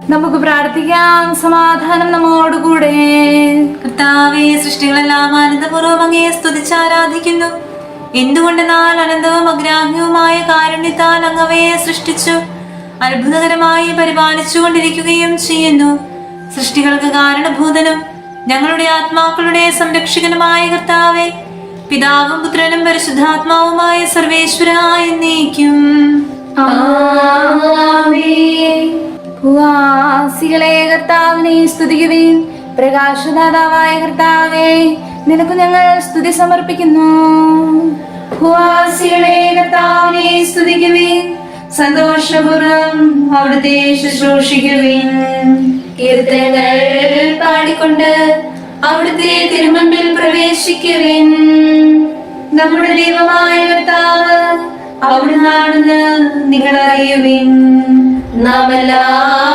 നമുക്ക് പ്രാർത്ഥിക്കാം. സമാധാനം നമ്മോടുകൂടെ. കർത്താവേ, സൃഷ്ടികളെല്ലാം ആനന്ദപൂർവ്വം അങ്ങയെ സ്തുതിച്ചാരാധിക്കുന്നു. എന്തുകൊണ്ടെന്നാൽ അനന്തവും അഗ്രാഹ്യവുമായ കാരുണ്യത്താൽ അങ്ങവയെ സൃഷ്ടിച്ചു അത്ഭുതകരമായി പരിപാലിച്ചു കൊണ്ടിരിക്കുകയും ചെയ്യുന്നു. സൃഷ്ടികൾക്ക് കാരണഭൂതനും ഞങ്ങളുടെ ആത്മാക്കളുടെ സംരക്ഷകനുമായ കർത്താവേ, പിതാവും പുത്രനും പരിശുദ്ധാത്മാവുമായ സർവേശ്വരായ എന്നേക്കും ആമേൻ. ഭൂവാസികളെ കർത്താവിനെ സ്തുതിക്കുവിൻ. പ്രകാശദാതാവായ കർത്താവേ, നിനക്ക് ഞങ്ങൾ സ്തുതി സമർപ്പിക്കുന്നു. ഭൂവാസികളെ കർത്താവിനെ സ്തുതിക്കുവിൻ. സന്തോഷപൂർവ്വം അവിടുത്തെ ശുശ്രൂഷിക്കുവിൻ. കീർത്തനങ്ങൾ പാടിക്കൊണ്ട് അവിടുത്തെ തിരുമുൻപിൽ പ്രവേശിക്കുവിൻ. നമ്മുടെ ദൈവമായ കർത്താവ് അവിടുന്നാണെന്ന് നിങ്ങൾ അറിയുവിൻ. നാം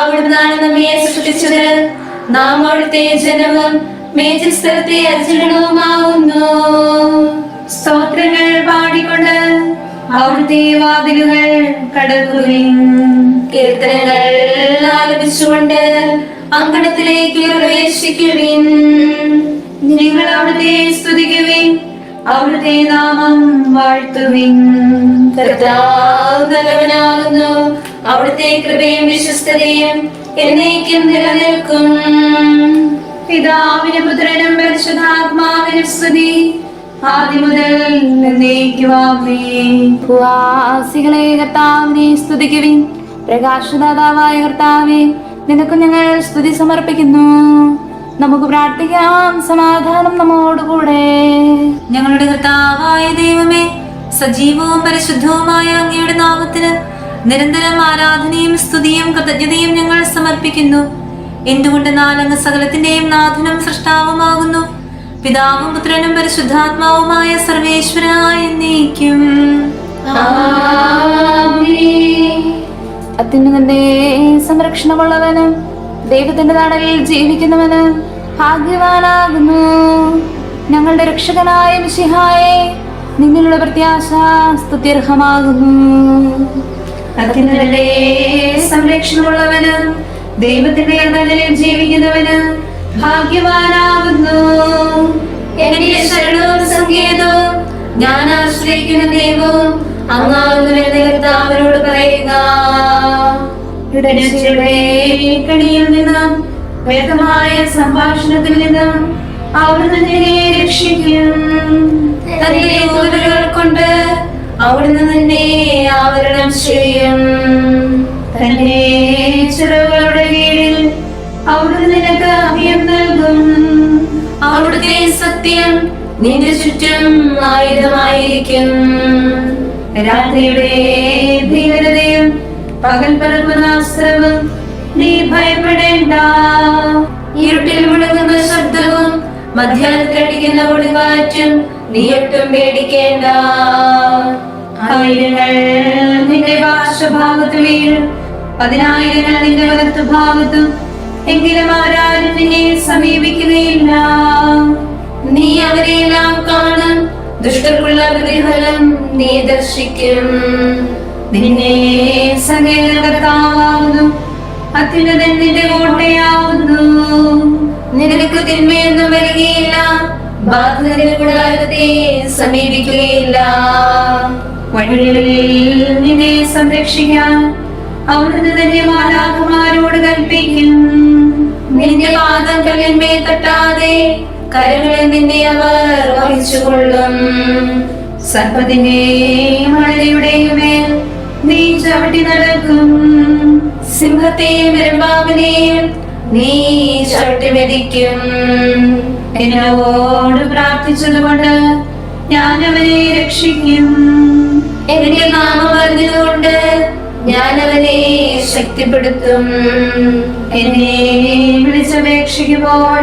അവിടുന്നാണ് നമ്മെ സൃഷ്ടിച്ചത്. നാം അവിടുത്തെ ജനവും മേച്ചിൽസ്ഥലത്തെ അജഗണവുമാകുന്നു. സ്തോത്രങ്ങൾ പാടിക്കൊണ്ട് അവിടുത്തെ വാതിലുകൾ കടക്കുവിൻ. കീർത്തനങ്ങൾ ആലപിച്ചുകൊണ്ട് അങ്കണത്തിലേക്ക് പ്രവേശിക്കുവിൻ. നിങ്ങൾ അവിടുത്തെ സ്തുതിക്കുവിൻ. അവിടുത്തെ നാമം വാഴ്ത്തുവിൻ. കർത്താവ് നല്ലവനാകുന്നു. അവിടുത്തെ കൃപയും വിശ്വസ്തതയും എന്നേക്കും നിലനിൽക്കും. പിതാവിനും പുത്രനും പരിശുദ്ധാത്മാവിനും സ്തുതി, ആദ്യം മുതൽ എന്നേക്കും ആമേൻ. ഭൂവാസികളെ കർത്താവിനെ സ്തുതിക്കുവിൻ. പ്രകാശദാതാവായ കർത്താവേ, നിനക്ക് ഞങ്ങൾ സ്തുതി സമർപ്പിക്കുന്നു. നമുക്ക് പ്രാർത്ഥിക്കാം. സമാധാനം നമ്മോടുകൂടെ. ഞങ്ങളുടെ കർത്താവായ ദൈവമേ, സജീവവും പരിശുദ്ധവുമായ അങ്ങയുടെ നാമത്തിന് നിരന്തരം ആരാധനയും സ്തുതിയും കൃതജ്ഞതയും ഞങ്ങൾ സമർപ്പിക്കുന്നു. എന്തുകൊണ്ടെന്നാൽ അങ്ങ് സകലത്തിന്റെയും നാഥനും സൃഷ്ടാവുമാകുന്നു. പിതാവും പുത്രനും പരിശുദ്ധാത്മാവുമായ സർവേശ്വരായ എന്നേക്കും ആമേൻ. അത്യുന്നതന്റെ സംരക്ഷണമുള്ളവനും ദൈവത്തിന്റെ നാടലിൽ ജീവിക്കുന്നവന് ഭാഗ്യവാനാകുന്നു. ഞങ്ങളുടെ രക്ഷകനായ മിശിഹായെ, നിന്നിലുള്ള പ്രത്യാശ സ്തുത്യർഹമാകുന്നു. അത്യുന്നതന്റെ സംരക്ഷണമുള്ളവന് ദൈവത്തിന്റെ നാടലിൽ ജീവിക്കുന്നവന് ഭാഗ്യവാനാകുന്നു. എന്റെ ശരണവും സങ്കേതവും ഞാൻ ആശ്രയിക്കുന്ന ദൈവവും അങ്ങാകുന്നു കർത്താവിനോട് പറയുക. കണിയിൽ നിന്നും വ്യക്തമായ സംഭാഷണത്തിൽ നിന്നും അവിടുന്ന് നിന്നെ രക്ഷിക്കും. തന്റെ ഊരുകൾ കൊണ്ട് അവിടുന്ന് നിന്നെ ആവരണം ചെയ്യും. തന്റെ ചിറകുകളുടെ കീഴിൽ അവിടുന്ന് നിനക്ക് അഭയം നൽകും. അവിടുത്തെ സത്യം നിന്റെ ചുറ്റും ആയുധമായിരിക്കും. രാത്രിയുടെ ഭീകരതയും പകൽ പറക്കുന്ന അസ്ത്രവും നീ ഭയപ്പെടേണ്ട. ഇരുട്ടിൽ മുഴങ്ങുന്ന ശബ്ദവും മധ്യാഹ്നത്തിലടിക്കുന്ന ഒളിവാറ്റും നീ ഒട്ടും പേടിക്കേണ്ട. ആയിരങ്ങൾ നിന്റെ പാർശ്വഭാഗത്ത് വീഴും, 10,000 നിന്റെ വലത്തുഭാഗത്തും, എങ്കിലും അവരാരും നിന്നെ സമീപിക്കുകയില്ല. നീ അവരെല്ലാം കാണും. ദുഷ്ടർക്കുള്ള പ്രതിഫലം നീ ദർശിക്കും. നിന്നെ സകലകർത്താവുന്നു. അത്യുന്നതൻ നിന്റെ കോട്ടയാവുന്നു. നിനക്ക് തിന്മയൊന്നും വരികയില്ല. ബാധിതരുടെ കൂടാരത്തെ സമീപിക്കുകയില്ല. വഴികളിൽ നിന്നെ സംരക്ഷിക്കാൻ അവിടുന്ന് തന്നെ മാലാഖമാരോട് കൽപ്പിക്കും. നിന്റെ പാദം കല്ലിന്മേൽ തട്ടാതെ കരങ്ങളിൽ നിന്നെ അവർ വഹിച്ചുകൊള്ളും. സർപ്പത്തിന്റെയും മഴയുടെയും മേൽ നീ ചവിട്ടി നടക്കും. സിംഹത്തെയും എരുമ്പാമ്പിനെയും നീ ചവിട്ടി മെതിക്കും. എന്നോട് പ്രാർത്ഥിച്ചതുകൊണ്ട് ഞാൻ അവനെ രക്ഷിക്കും. എന്റെ നാമം പറഞ്ഞതുകൊണ്ട് ഞാൻ അവനെ ശക്തിപ്പെടുത്തും. എന്നെ വിളിച്ചപേക്ഷിക്കുമ്പോൾ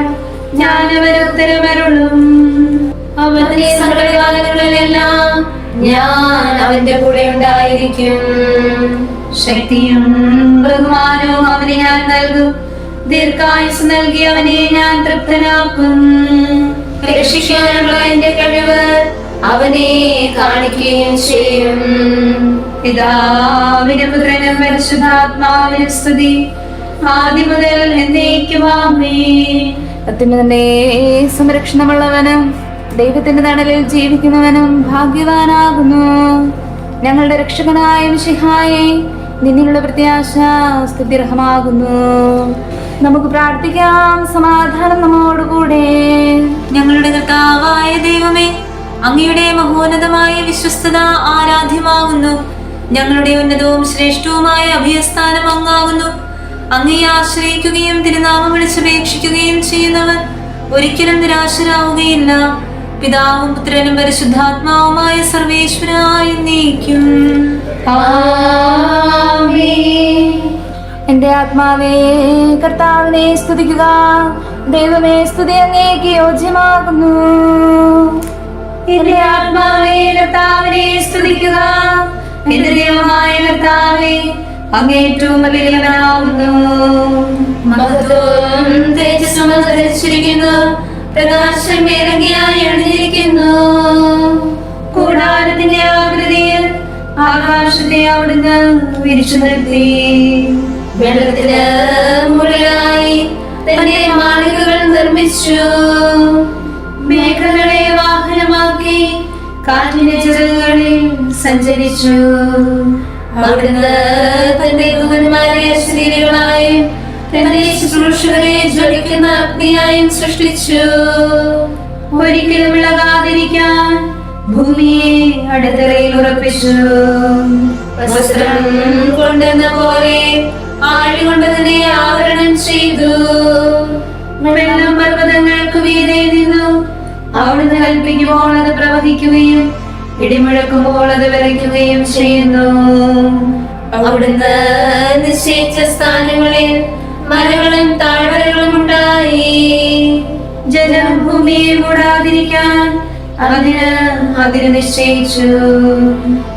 ഞാൻ അവന് ഉത്തരമരുളും. അവന്റെ സകലകാലങ്ങളിലെല്ലാം ഞാൻ അവന്റെ കൂടെ ഉണ്ടായിരിക്കും. ശക്തിയും ബഹുമാനവും അവന് ഞാൻ നൽകും. ദീർഘായുസ് നൽകി അവനെ ഞാൻ തൃപ്തനാക്കും. രക്ഷിക്കാനുള്ള എന്റെ കഴിവ് അവനെ കാണിക്കുകയും ചെയ്യും. പിതാവിനും പുത്രനും പരിശുദ്ധാത്മാവിനും സ്തുതി, ആദ്യം മുതൽ എന്നേക്കും ആമേൻ. അത്യുന്നതന്റെ സംരക്ഷണമുള്ളവനും ദൈവത്തിന്റെ തണലിൽ ജീവിക്കുന്നവനും ഭാഗ്യവാനാകുന്നു. ഞങ്ങളുടെ രക്ഷകനായ മിശിഹായെ, നിന്നിലുള്ള പ്രത്യാശ സ്തുത്യർഹമാകുന്നു. നമുക്ക് പ്രാർത്ഥിക്കാം. സമാധാനം നമ്മോടുകൂടെ. ഞങ്ങളുടെ കർത്താവായ ദൈവമേ, അങ്ങയുടെ മഹോന്നതമായ വിശ്വസ്തത ആരാധ്യമാകുന്നു. ഞങ്ങളുടെ ഉന്നതവും ശ്രേഷ്ഠവുമായ അഭയസ്ഥാനം അങ്ങാകുന്നു. അങ്ങയെ ആശ്രയിക്കുകയും തിരുനാമം വിളിച്ചപേക്ഷിക്കുകയും ചെയ്യുന്നവർ ഒരിക്കലും നിരാശരാവുകയില്ല. പിതാവും പുത്രനും പരിശുദ്ധാത്മാവുമായ സർവേശ്വരായ എന്നേക്കും ആമേൻ. എന്റെ ആത്മാവേ കർത്താവിനെ സ്തുതിക്കുക. ദൈവമേ, സ്തുതി അങ്ങേക്ക് യോജ്യമാകുന്നു. എന്റെ ആത്മാവേ കർത്താവിനെ സ്തുതിക്കുക. എന്റെ ദൈവമായ കർത്താവേ, അങ്ങ് ഏറ്റവും വലിയവനാകുന്നു. മഹത്വവും തേജസ്സും ധരിച്ചിരിക്കുന്നു. പ്രകാശം ഇറങ്ങിയായി അണിഞ്ഞിരിക്കുന്നു. കൂടാരത്തിന്റെ ആകൃതിയിൽ ആകാശത്തെ അവിടുന്ന് വിരിച്ചു നിർത്തി. വെള്ളത്തിന് മുകളിലായി തന്റെ മാളികകൾ നിർമ്മിച്ചു. മേഘങ്ങളെ വാഹനമാക്കി കാറ്റിന്റെ ചിറകുകളിൽ സഞ്ചരിച്ചു. അവിടുന്ന് തന്റെ ദൂതന്മാരെ ശരീരങ്ങളായും തന്റെ ശുശ്രൂഷകരെ ജ്വലിക്കുന്ന അഗ്നിയായും സൃഷ്ടിച്ചു. ഒരിക്കലും ഇളകാതിരിക്കാൻ ഭൂമിയെ അടിത്തറയിൽ ഉറപ്പിച്ചു. വസ്ത്രം കൊണ്ടെന്ന പോലെ ആഴി കൊണ്ട് തന്നെ ആവരണം ചെയ്തു. വെള്ളം പർവ്വതങ്ങൾക്ക് മീതെ നിന്നു. അവിടുന്ന് കൽപ്പിക്കുമ്പോൾ അത് പ്രവഹിക്കുകയും ഇടിമുഴക്കുമ്പോൾ അത് വിറയ്ക്കുകയും ചെയ്യുന്നു. അവിടുന്ന് നിശ്ചയിച്ച സ്ഥാനങ്ങളിൽ മലകളും താഴ്വരകളും ഉണ്ടായി. ജലം ഭൂമിയെ മൂടാതിരിക്കാൻ അതിന് നിശ്ചയിച്ചു.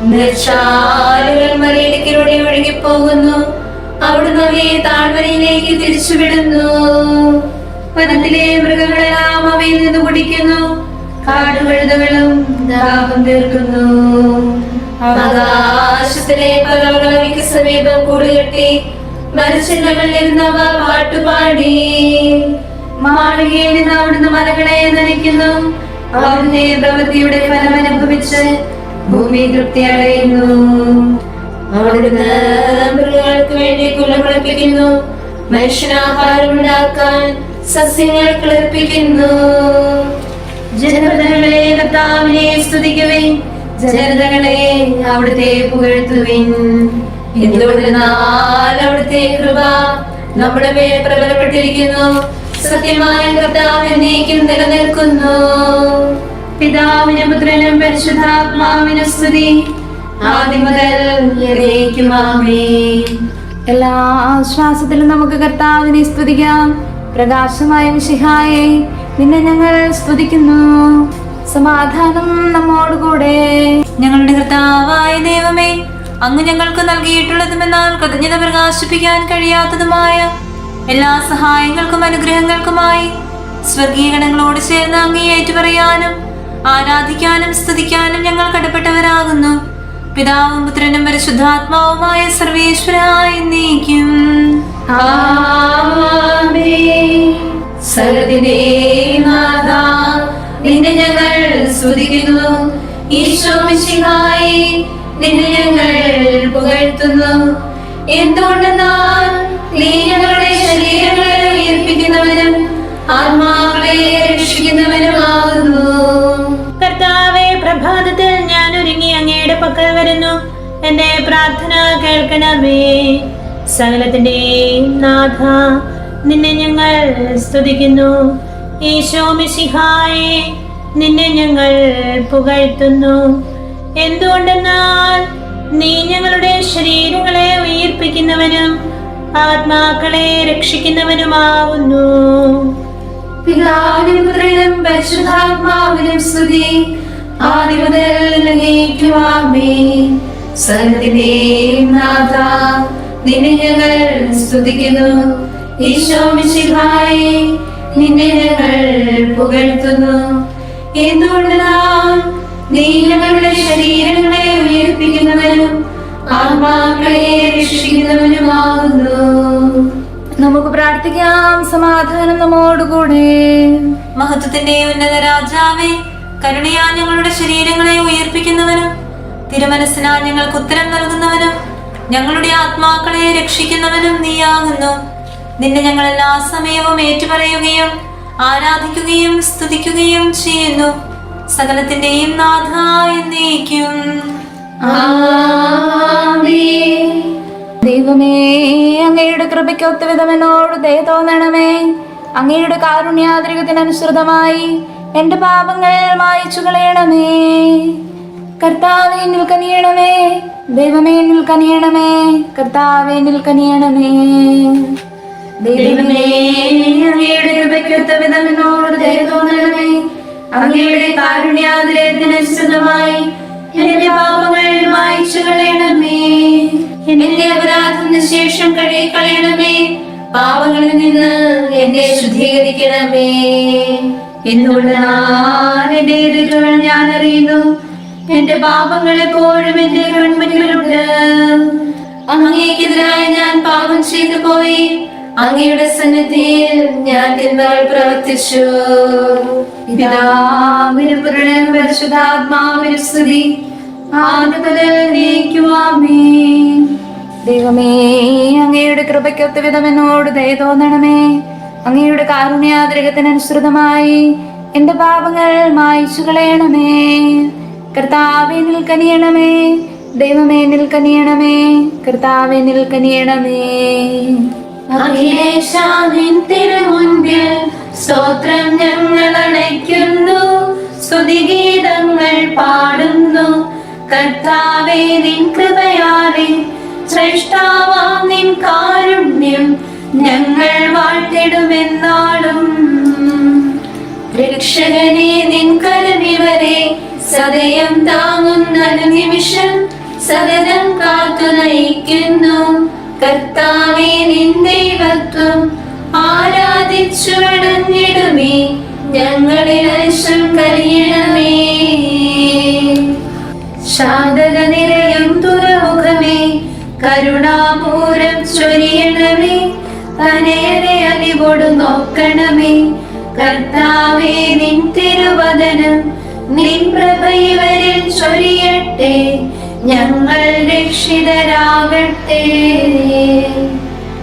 നീർച്ചാലുകൾ മലയിടുക്കിലൂടെ ഒഴുകിപ്പോകുന്നു. അവിടുന്ന് അവയെ താഴ്വരയിലേക്ക് തിരിച്ചുവിടുന്നു. വനത്തിലെ മൃഗങ്ങളെല്ലാം അവയിൽ നിന്ന് കുടിക്കുന്നു. കാടുകഴുതകളും ദാഹം തീർക്കുന്നു. ആകാശത്തിലെ പർവ്വതങ്ങൾക്ക് സമീപം കൂടുകെട്ടി മരച്ചില്ലകളിലിരുന്നവ പാട്ടുപാടി. മാളികയിൽ നിന്ന് അവിടുന്ന് മലകളെ നനയ്ക്കുന്നു. അവിടുത്തെ പ്രവൃത്തിയുടെ ഫലം അനുഭവിച്ച് ഭൂമി തൃപ്തി അടയുന്നു. അവിടുന്ന് മൃഗങ്ങൾക്ക് വേണ്ടി കുലമുളപ്പിക്കുന്നു. മനുഷ്യനാഹാരം ഉണ്ടാക്കാൻ സസ്യങ്ങൾ കിളിർപ്പിക്കുന്നു. ജനപദങ്ങളെ കർത്താവിനെ സ്തുതിക്കുവിൻ. ജനതകളെ അവിടുത്തെ പുകഴ്ത്തുവിൻ. എന്തുകൊണ്ടെന്നാൽ അവിടുത്തെ കൃപ നമ്മുടെ മേൽ പ്രബലപ്പെട്ടിരിക്കുന്നു. സത്യമായ കർത്താവ് എന്നേക്കും നിലനിൽക്കുന്നു. പിതാവിനും പുത്രനും പരിശുദ്ധാത്മാവിനും സ്തുതി. ആദ്യം മുതൽ എന്നേക്കും ആമേൻ. എല്ലാ ശ്വാസത്തിലും നമുക്ക് കർത്താവിനെ സ്തുതിക്കാം. പ്രകാശമായ മിശിഹായെ, നിന്നെ ഞങ്ങൾ സ്തുതിക്കുന്നു. സമാധാനം നമ്മോടുകൂടെ. ഞങ്ങളുടെ കർത്താവായ ദൈവമേ, അങ്ങ് ഞങ്ങൾക്ക് നൽകിയിട്ടുള്ളതുമെന്നാൽ കൃതജ്ഞത പ്രകാശിപ്പിക്കാൻ കഴിയാത്തതുമായ എല്ലാ സഹായങ്ങൾക്കും അനുഗ്രഹങ്ങൾക്കുമായി സ്വർഗീയ ഗണങ്ങളോട് ചേർന്ന് അങ്ങേ ഏറ്റുപറയാനും ആരാധിക്കാനും സ്തുതിക്കാനും ഞങ്ങൾ കടപ്പെട്ടവരാകുന്നു. പിതാവും പുത്രനും പരിശുദ്ധാത്മാവുമായ സർവേശ്വരായ എന്നേക്കും ആമേൻ. സകലത്തിന്റെയും നാഥാ, നിന്നെ ഞങ്ങൾ സ്തുതിക്കുന്നു. ഈശോ മിശിഹായേ, നിന്നെ ഞങ്ങൾ പുകഴ്ത്തുന്നു. എന്തുകൊണ്ടെന്നാൽ നീ ഞങ്ങളുടെ ശരീരങ്ങളെ ഉയർപ്പിക്കുന്നവനും ആത്മാക്കളെ രക്ഷിക്കുന്നവനുമാകുന്നു. കർത്താവേ, പ്രഭാതത്തിൽ ഞാൻ ഒരുങ്ങി അങ്ങയുടെ പക്കൽ വരുന്നു. എന്റെ പ്രാർത്ഥന കേൾക്കണമേ. സകലത്തിന്റെയും നാഥ, നിന്നെ ഞങ്ങൾ സ്തുതിക്കുന്നു. ഈശോ മിശിഹായേ, നിന്നെ ഞങ്ങൾ പുകഴ്ത്തുന്നു. എന്തുകൊണ്ടെന്നാൽ നീ ഞങ്ങളുടെ ശരീരങ്ങളെ ഉയിർപ്പിക്കുന്നവനും ആത്മാക്കളെ രക്ഷിക്കുന്നവനുമാകുന്നു. പിതാവിനും പുത്രനും പരിശുദ്ധാത്മാവിനും സ്തുതി. ആദ്യം മുതൽ എന്നേക്കും ആമേൻ. സകലത്തിന്റെയും നാഥാ, നിന്നെ ഞങ്ങൾ സ്തുതിക്കുന്നു. ഈശോ മിശിഹായേ, നിന്നെ ഞങ്ങൾ പുകഴ്ത്തുന്നു. എന്തുകൊണ്ടെന്നാൽ നീ ഞങ്ങളുടെ ശരീരങ്ങളെ ഉയർപ്പിക്കുന്നവനും ആത്മാക്കളെ രക്ഷിക്കുന്നവനുമാകുന്നു. നമുക്ക് പ്രാർത്ഥിക്കാം. സമാധാനം നമ്മോടുകൂടെ. മഹത്വത്തിന്റെ ഉന്നത രാജാവേ, കരുണയാ ഞങ്ങളുടെ ശരീരങ്ങളെ ഉയർപ്പിക്കുന്നവനും തിരുമനസ്സിനാ ഞങ്ങൾക്ക് ഉത്തരം നൽകുന്നവനും ഞങ്ങളുടെ ആത്മാക്കളെ രക്ഷിക്കുന്നവനും നീയാകുന്നു. നിന്നെ ഞങ്ങൾ എല്ലാ സമയവും ഏറ്റുപറയുകയും ആരാധിക്കുകയും സ്തുതിക്കുകയും ചെയ്യുന്നു. സകലത്തിന്റെയും നാഥ എന്നേക്കും. ആമേൻ. ദൈവമേ, അങ്ങയുടെ കൃപയ്ക്ക് ഒത്തവിധം എന്നോട് ദയ തോന്നണമേ. അങ്ങയുടെ കാരുണ്യാതിരികത്തിനനുസൃതമായി എന്റെ പാപങ്ങൾ മായിച്ചു കളയണമേ. കർത്താവേ എന്നിൽ കനിയണമേ. ദൈവമേ എന്നിൽ കനിയണമേ. കർത്താവേ എന്നിൽ കനിയണമേ. ദൈവമേ, അങ്ങയുടെ കൃപയ്ക്ക് ഒത്തവിധം എന്നോട് ദയ തോന്നണമേ. അങ്ങയുടെ കാരുണ്യാതിരേകത്തിനനുസൃതമായി എന്റെ പാപങ്ങൾ മായിച്ചു കളയണമേ. എന്റെ അപരാധത്തിന് ശേഷം കഴുകിക്കളയണമേ. പാപങ്ങളിൽ നിന്ന് എന്നെ ശുദ്ധീകരിക്കണമേ. എന്തുകൊണ്ടാൽ എന്റെ എതിരുകൾ ഞാൻ അറിയുന്നു. എന്റെ പാപങ്ങൾ എപ്പോഴും എന്റെ കൺമുന്നിലുണ്ട്. അങ്ങേക്കെതിരായി ഞാൻ പാപം ചെയ്തു പോയി. അങ്ങയുടെ സന്നിധിയിൽ ഞാൻ തിന്മകൾ പ്രവർത്തിച്ചു. പിതാവിനും പുത്രനും പരിശുദ്ധാത്മാവിനും സ്തുതി. ആമേൻ. ദൈവമേ, അങ്ങയുടെ കൃപയ്ക്കൊത്ത വിധം എന്നോട് ദയ തോന്നണമേ. അങ്ങയുടെ കാരുണ്യാതിരകത്തിനനുസൃതമായി എന്റെ പാപങ്ങൾ മായിച്ചു കളയണമേ. കർത്താവേ നിൽക്കനിയണമേ. ദൈവമേ നിൽക്കനിയണമേ. കർത്താവേ നിൽക്കനിയണമേ. അഖിലേശാനിൻ തിരുമുൻപിൽ സ്തോത്രം ഞങ്ങൾ അണയ്ക്കുന്നു. സ്തുതിഗീതങ്ങൾ പാടുന്നു. കർത്താവേ നിൻ കൃപയാലെ ശ്രേഷ്ഠാവാം നിൻ കാരുണ്യം ഞങ്ങൾ വാഴ്ത്തിടുമെന്നാളും. രക്ഷകനെ നിൻ കരവിവരെ സദയം താങ്ങുന്ന നിമിഷം സദനം കാത്തു നയിക്കുന്നു. കർത്താവേ നിൻ ദൈവത്വം ആരാധിച്ചു വണങ്ങിടുമേ. ഞങ്ങളിൽ അശം കനിയണമേ. ശാന്തത നിറയും തുറമുഖമേ, കരുണാപൂരം ചൊരിയണമേ. തനയരെ അലിവോട് നോക്കണമേ. കർത്താവേ നിൻ തിരുവദനം നിൻ പ്രഭ ഇവരിൽ ചൊരിയട്ടെ. ഞങ്ങൾ രക്ഷിതരാകട്ടെ.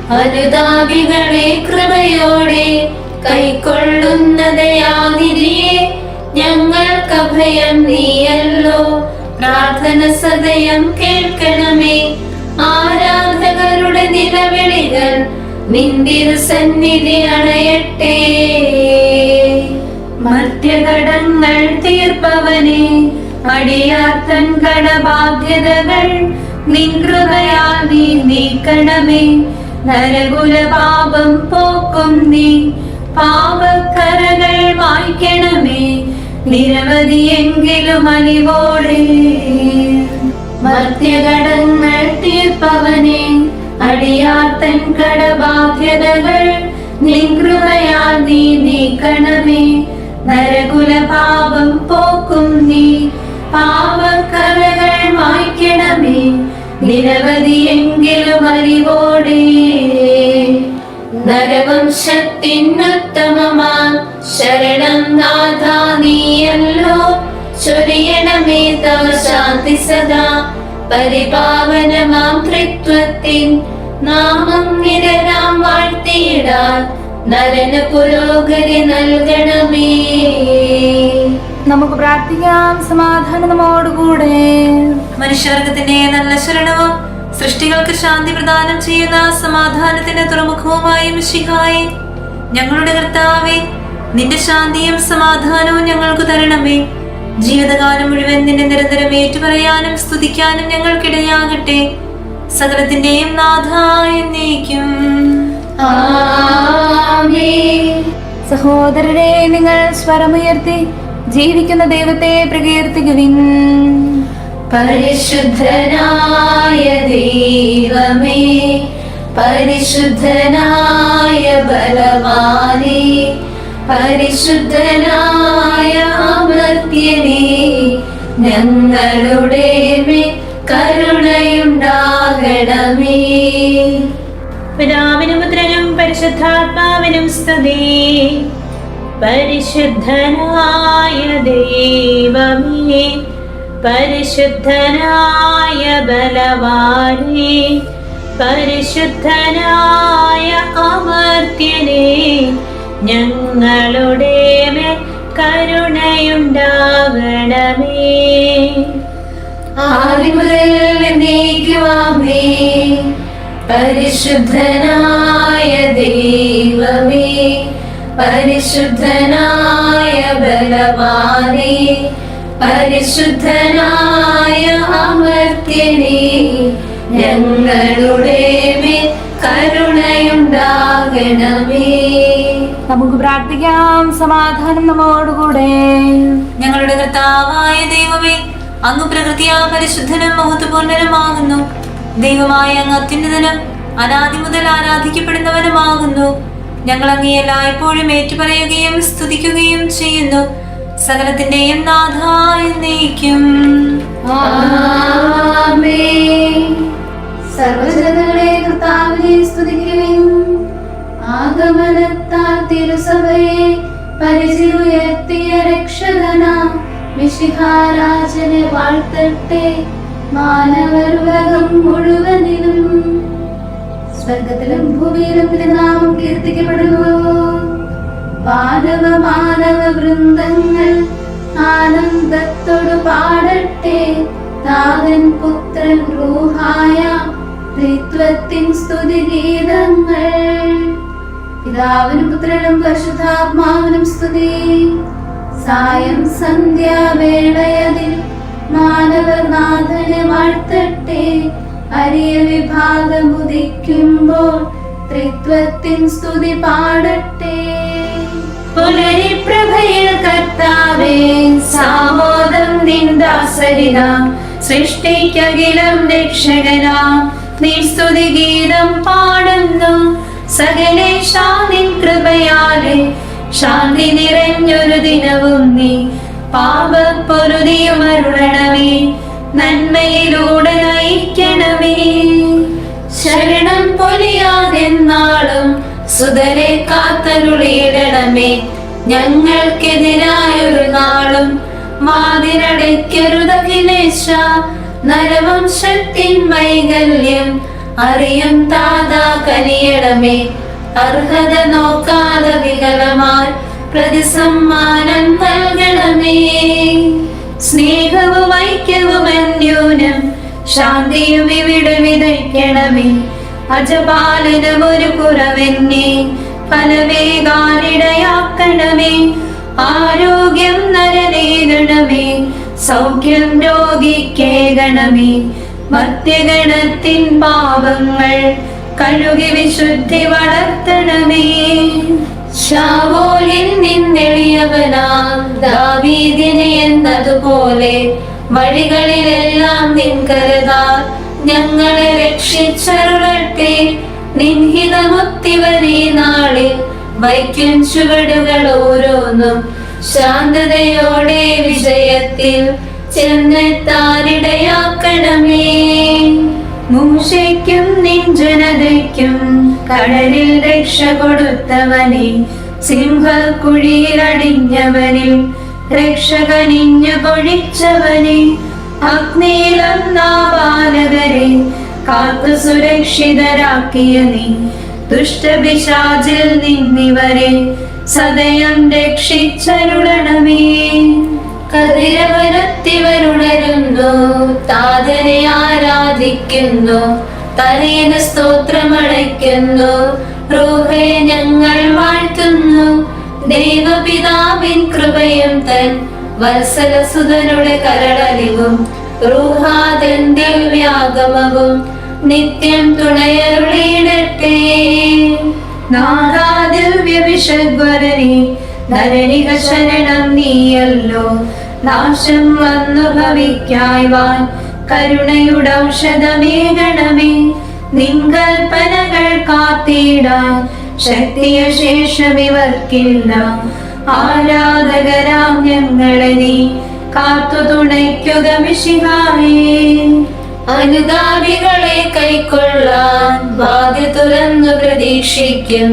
അനുതാപികളെ കൃപയോടെ കൈക്കൊള്ളുന്ന ദയാനിധിയെ ഞങ്ങൾക്ക് അഭയം നീയല്ലോ. പ്രാർത്ഥന സദയം കേൾക്കണമേ. ആരാധകരുടെ നിലവിളികൾ നിന്തിരു സന്നിധി അണയട്ടെ. മർത്യകടങ്ങൾ തീർപ്പവനെ, അടിയാർത്തൻ കടബാധ്യതകൾ നിൻ കൃപയാൽ നീ നീക്കണമേ. നരകുല പാപം പോക്കും നീ പാപക്കറകൾ മായ്ക്കണമേ. നിരവധിയെങ്കിലും അലിവോടെ മർത്യകടങ്ങൾ തീർപ്പവനെ, അടിയാർത്തൻ കടബാധ്യതകൾ നിൻ കൃപയാൽ നീ നീക്കണമേ. നരകുല പാപം പോക്കും നീ പാപക്കറകൾ മായ്ക്കണമേ. നിരവധിയെങ്കിലും അറിവോടെ നരവംശത്തിനുത്തമമാ ശരണം നാഥ നീയല്ലോ. ചൊരിയണമേ തവ ശാന്തി സദാ. പരിപാവനമാം ത്രിത്വത്തിൻ നാമം നിരരാം വാഴ്ത്തിയിടാൻ നരന് പുരോഗതി നൽകണമേ. നമുക്ക് പ്രാർത്ഥിക്കാം. സമാധാനം നമ്മോടുകൂടെ. മനുഷ്യവർഗത്തിന്റെ നല്ല ശരണവും സൃഷ്ടികൾക്ക് ശാന്തി പ്രദാനം ചെയ്യുന്ന സമാധാനത്തിന്റെ തുറമുഖവുമായ മിശിഹായേ, ഞങ്ങളുടെ കർത്താവേ, നിന്റെ ശാന്തിയും സമാധാനവും ഞങ്ങൾക്ക് തരണമേ. ജീവിതകാലം മുഴുവൻ നിന്നെ നിരന്തരം ഏറ്റുപറയാനും സ്തുതിക്കാനും ഞങ്ങൾക്കിടയാകട്ടെ. സകലത്തിന്റെയും നാഥ എന്നേക്കും. ആമേൻ. സഹോദരരെ, നിങ്ങൾ സ്വരമുയർത്തി ജീവിക്കുന്ന ദൈവത്തെ പ്രകീർത്തിക്കുവിൻ. പരിശുദ്ധനായ ദൈവമേ, പരിശുദ്ധനായ ബലവാനേ, പരിശുദ്ധനായ അമർത്യനേ, ഞങ്ങളുടെ മേൽ കരുണയുണ്ടാകണമേ. പിതാവിനും പുത്രനും പരിശുദ്ധാത്മാവിനും സ്തുതി. പരിശുദ്ധനായ ദൈവമേ, പരിശുദ്ധനായ ബലവാനേ, പരിശുദ്ധനായ അമർത്യനേ, ഞങ്ങളുടെ മേൽ കരുണയുണ്ടാകണമേ. ആദിമുതൽ എന്നേക്കുമാമേ. പരിശുദ്ധനായ ദൈവമേ, പരിശുദ്ധനായ ബലവാനേ, പരിശുദ്ധനായ അമർത്യനേ, ഞങ്ങളുടെ മേൽ കരുണയുണ്ടാകണമേ. നമുക്ക് പ്രാർത്ഥിക്കാം. സമാധാനം നമ്മോടുകൂടെ. ഞങ്ങളുടെ കർത്താവായ ദൈവമേ, അങ്ങ് പ്രകൃതിയാ പരിശുദ്ധനും മഹത്വപൂർണനുമാകുന്നു. ദൈവമായ അങ്ങ് അത്യുന്നതനും അനാദി മുതൽ ആരാധിക്കപ്പെടുന്നവനുമാകുന്നു. ഞങ്ങൾ അങ്ങേ എല്ലായ്പ്പോഴും ഏറ്റുപറയുകയും സ്തുതിക്കുകയും ചെയ്യുന്നു. സകലത്തിന്റെയും നാഥായ എന്നേക്കും. ആമേൻ. സർവ്വജനതകളെ കർത്താവിനെ സ്തുതിക്കുവിൻ. ആഗമനത്താൽ തിരുസഭയെ പരിചിലുയർത്തിയ രക്ഷകനാം മിശിഹാരാജനെ വാഴ്ത്തട്ടെ മാനവരുലകം മുഴുവനിലും. സ്വർഗത്തിലും ഭൂമിയിലും തിരുനാമം കീർത്തിക്കപ്പെടുന്നു. മാനവ വൃന്ദങ്ങൾ ആനന്ദത്തോട് പാടട്ടെ നാഥൻ പുത്രൻ റൂഹായ ത്രിത്വത്തിൻ സ്തുതിഗീതങ്ങൾ. പിതാവിനും പുത്രനും പരിശുദ്ധാത്മാവിനും സ്തുതി. സായം സന്ധ്യാവേളയതിൽ മാനവർ നാഥനെ വാഴ്ത്തട്ടെ. അരിയ വിഭാഗം ഉദിക്കുമ്പോൾ ത്രിത്വത്തിൻ സ്തുതി പാടട്ടെ. പുലരിപ്രഭയിൽ കർത്താവേ സാമോദം നിന്ദാസരിനാം സൃഷ്ടിക്കകിലം രക്ഷകനാം നീ സ്തുതി ഗീതം പാടുന്നു. സകലേശാ നിൻ കൃപയാലെ ശാന്തി നിറഞ്ഞൊരു ദിനവും നീ പാപപ്പൊരുതിയുമരുളണമേ. നന്മയിലൂടെ നയിക്കണമേ. ശരണം പൊലിയാതെന്നാളും സുതരെ കാത്തരുളിയിടണമേ. ഞങ്ങൾക്കെതിരായൊരു നാളും വാതിലടയ്ക്കരുതഖിലേശ. നരവംശത്തിൻ വൈകല്യം അറിയും താതാ കനിയണമേ. അർഹത നോക്കാതെ വികലമായി പ്രതിസമ്മാനം നൽകണമേ. സ്നേഹവും ഐക്യവും അന്യോന്യം ശാന്തിയും ഇവിടെ വിതയ്ക്കണമേ. അജപാലനം ഒരു കുറവെന്നെ ഫലവേകാനിടയാക്കണമേ. ആരോഗ്യം നരനേകണമേ, സൗഖ്യം രോഗിക്കേകണമേ. മധ്യഗണത്തിൻ പാപങ്ങൾ കഴുകി വിശുദ്ധി വളർത്തണമേ. ശാവോലിൽ നിന്നെളിയവനാം ദാവീദിനെ എന്നതുപോലെ വഴികളിലെല്ലാം നിൻ കരുതാൽ ഞങ്ങളെ രക്ഷിച്ചരുളട്ടെ. നിൻഹിതമുത്തിവരീ നാളിൽ വൈക്കും ചുവടുകൾ ഓരോന്നും ശാന്തതയോടെ വിജയത്തിൽ ചെന്നെത്താനിടയാക്കണമേ. മൂശയ്ക്കും നിൻ ജനതയ്ക്കും കടലിൽ രക്ഷ കൊടുത്തവനെ, സിംഹക്കുഴിയിലടിഞ്ഞവനിൽ രക്ഷകനിഞ്ഞു പൊഴിച്ചവനെ, അഗ്നിയിലന്നാപാലകരെ കാത്തു സുരക്ഷിതരാക്കിയ നീ, ദുഷ്ടപിശാചിൽ നിന്നിവരെ സദയം രക്ഷിച്ചരുളണമേ. കതിരവനത്തിവരുണരുന്നു, താതനെ ആരാധിക്കുന്നു, തനേന് സ്തോത്രമടയ്ക്കുന്നു. റൂഹേ ഞങ്ങൾ വാഴ്ത്തുന്നു. ദൈവപിതാവിൻ കൃപയും തൻ വത്സലസുതനുടെ കരളലിവും റൂഹാദൻ ദിവ്യാഗമവും നിത്യം തുണയരുളിയിടട്ടെ. നാദാദിവ്യവിഷഗ്വരനെ ധരണിക ശരണം നീയല്ലോ. നാശം വന്നു ഭവിക്കായ്വാൻ കരുണയുടെ ഔഷധമേകണമേ. നിങ്കൽപ്പനകൾ കാത്തിടാൻ ശക്തിയ ശേഷമിവർക്കില്ല. ആരാധകരാം ഞങ്ങളെ നീ കാത്തു തുണയ്ക്കുക മിശിഹായേ. അനുഗാമികളെ കൈക്കൊള്ളാൻ വാതിൽ തുറന്നു പ്രതീക്ഷിക്കും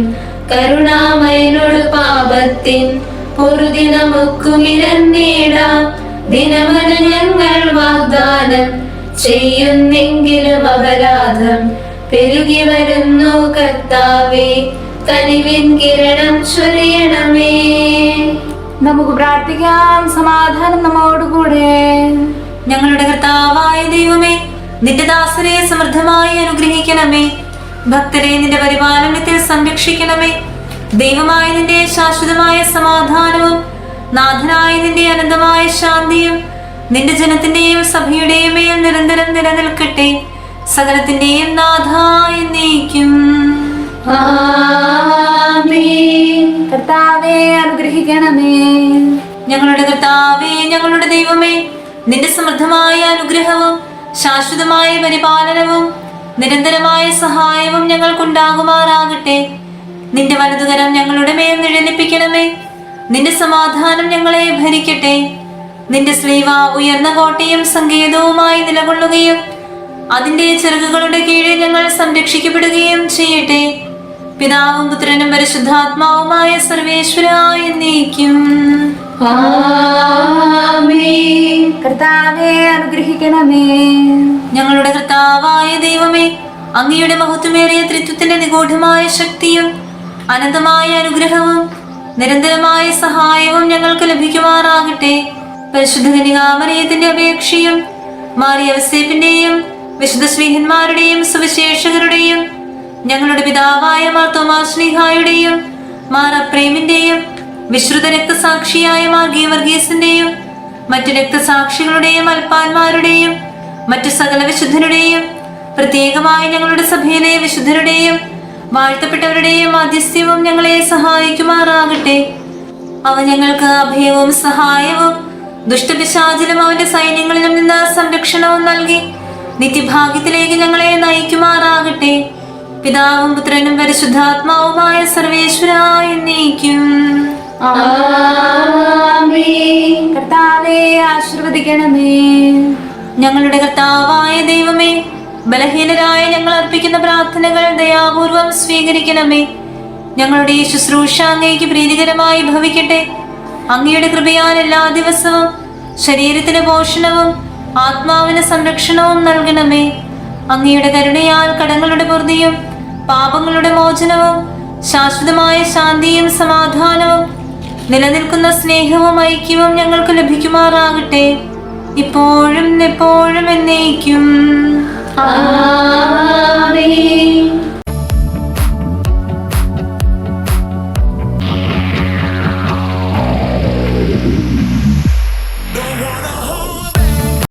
കരുണാമയനോട് പാപത്തിൻ പൊറുതി നമുക്കുമിരന്നേടാം. ദിനമന ഞങ്ങൾ വാഗ്ദാനം ചെയ്യുന്നെങ്കിലും അപരാധം പെരുകി വരുന്നു കർത്താവേ, കനിവിൻ കിരണം ചൊരിയണമേ. നമുക്ക് പ്രാർത്ഥിക്കാം. സമാധാനം നമ്മോടുകൂടെ. ഞങ്ങളുടെ കർത്താവായ ദൈവമേ, നിന്റെ ദാസരെ സമൃദ്ധമായി അനുഗ്രഹിക്കണമേ. ഭക്തരെ നിന്റെ പരിപാലനത്തിൽ സംരക്ഷിക്കണമേ. ദൈവമായ നിന്റെ ശാശ്വതമായ സമാധാനവും നാഥനായ നിന്റെ അനന്തമായ ശാന്തിയും നിന്റെ ജനത്തിന്റെയും സഭയുടെയും മേൽ നിരന്തരം നിലനിൽക്കട്ടെ. സകലത്തിന്റെയും നാഥായ എന്നേക്കും. ആമേൻ. കർത്താവേ അനുഗ്രഹിക്കണമേ. ഞങ്ങളുടെ കർത്താവേ, ഞങ്ങളുടെ ദൈവമേ, നിന്റെ സമൃദ്ധമായ അനുഗ്രഹവും ശാശ്വതമായ പരിപാലനവും നിരന്തരമായ സഹായവും ഞങ്ങൾക്കുണ്ടാകുമാറാകട്ടെ. നിന്റെ വലതുകരം ഞങ്ങളുടെ മേൽ നിഴലിപ്പിക്കണമേ. നിന്റെ സമാധാനം ഞങ്ങളെ ഭരിക്കട്ടെ. നിന്റെ സ്ലീവ ഉയർന്ന കോട്ടയും സങ്കേതവുമായി നിലകൊള്ളുകയും അതിന്റെ ചിറകുകളുടെ കീഴിൽ ഞങ്ങൾ സംരക്ഷിക്കപ്പെടുകയും ചെയ്യട്ടെ. പിതാവും പുത്രനും പരിശുദ്ധാത്മാവുമായ സർവേശ്വരായ എന്നേക്കും. ആമേൻ. കർത്താവേ അനുഗ്രഹിക്കണമേ. ഞങ്ങളുടെ കർത്താവായ ദൈവമേ, അങ്ങയുടെ മഹത്വമേറിയ ത്രിത്വത്തിന്റെ നിഗൂഢമായ ശക്തിയും അനന്തമായ അനുഗ്രഹവും നിരന്തരമായ സഹായവും ഞങ്ങൾക്ക് ലഭിക്കുമാറാകട്ടെ. പരിശുദ്ധ കന്യകാമറിയത്തിന്റെ അപേക്ഷയും മാറിയ യോസേപ്പിന്റെയും വിശുദ്ധ ശ്രീഹന്മാരുടെയും സുവിശേഷകരുടെയും ഞങ്ങളുടെ പിതാവായ മാർ തോമാസ് ശ്ലീഹായുടെയും മാർ അപ്രേമിന്റെയും വിശ്രുത രക്തസാക്ഷിയായ മാർ ഗീവർഗീസിന്റെയും മറ്റു രക്തസാക്ഷികളുടെയും അൽപ്പാന്മാരുടെയും മറ്റു സകല വിശുദ്ധരുടെയും പ്രത്യേകമായി ഞങ്ങളുടെ സഭയിലെ വിശുദ്ധരുടെയും വാഴ്ത്തപ്പെട്ടവരുടെയും മധ്യസ്ഥ്യവും ഞങ്ങളെ സഹായിക്കുമാറാകട്ടെ. അവ ഞങ്ങൾക്ക് അഭയവും സഹായവും ദുഷ്ടപിശാചിലും അവന്റെ സൈന്യങ്ങളിലും നിന്ന് സംരക്ഷണവും നൽകി നിത്യഭാഗ്യത്തിലേക്ക് ഞങ്ങളെ നയിക്കുമാറാകട്ടെ. പിതാവും പുത്രനും പരിശുദ്ധാത്മാവുമായ സർവേശ്വരായ എന്നേക്കും. ആമേൻ. കർത്താവേ ആശീർവദിക്കണമേ. ഞങ്ങളുടെ കർത്താവായ ദൈവമേ, ബലഹീനരായ ഞങ്ങൾ അർപ്പിക്കുന്ന പ്രാർത്ഥനകൾ ദയാപൂർവം സ്വീകരിക്കണമേ. ഞങ്ങളുടെ ഈ ശുശ്രൂഷ അങ്ങേക്ക് പ്രീതികരമായി ഭവിക്കട്ടെ. അങ്ങയുടെ കൃപയാൽ എല്ലാ ദിവസവും ശരീരത്തിന് പോഷണവും ആത്മാവിന് സംരക്ഷണവും നൽകണമേ. അങ്ങയുടെ കരുണയാൽ കടങ്ങളുടെ പൊറുതിയും പാപങ്ങളുടെ മോചനവും ശാശ്വതമായ ശാന്തിയും സമാധാനവും നിലനിൽക്കുന്ന സ്നേഹവും ഐക്യവും ഞങ്ങൾക്ക് ലഭിക്കുമാറാകട്ടെ. ഇപ്പോഴും എപ്പോഴും എന്നേക്കും. ആമേൻ.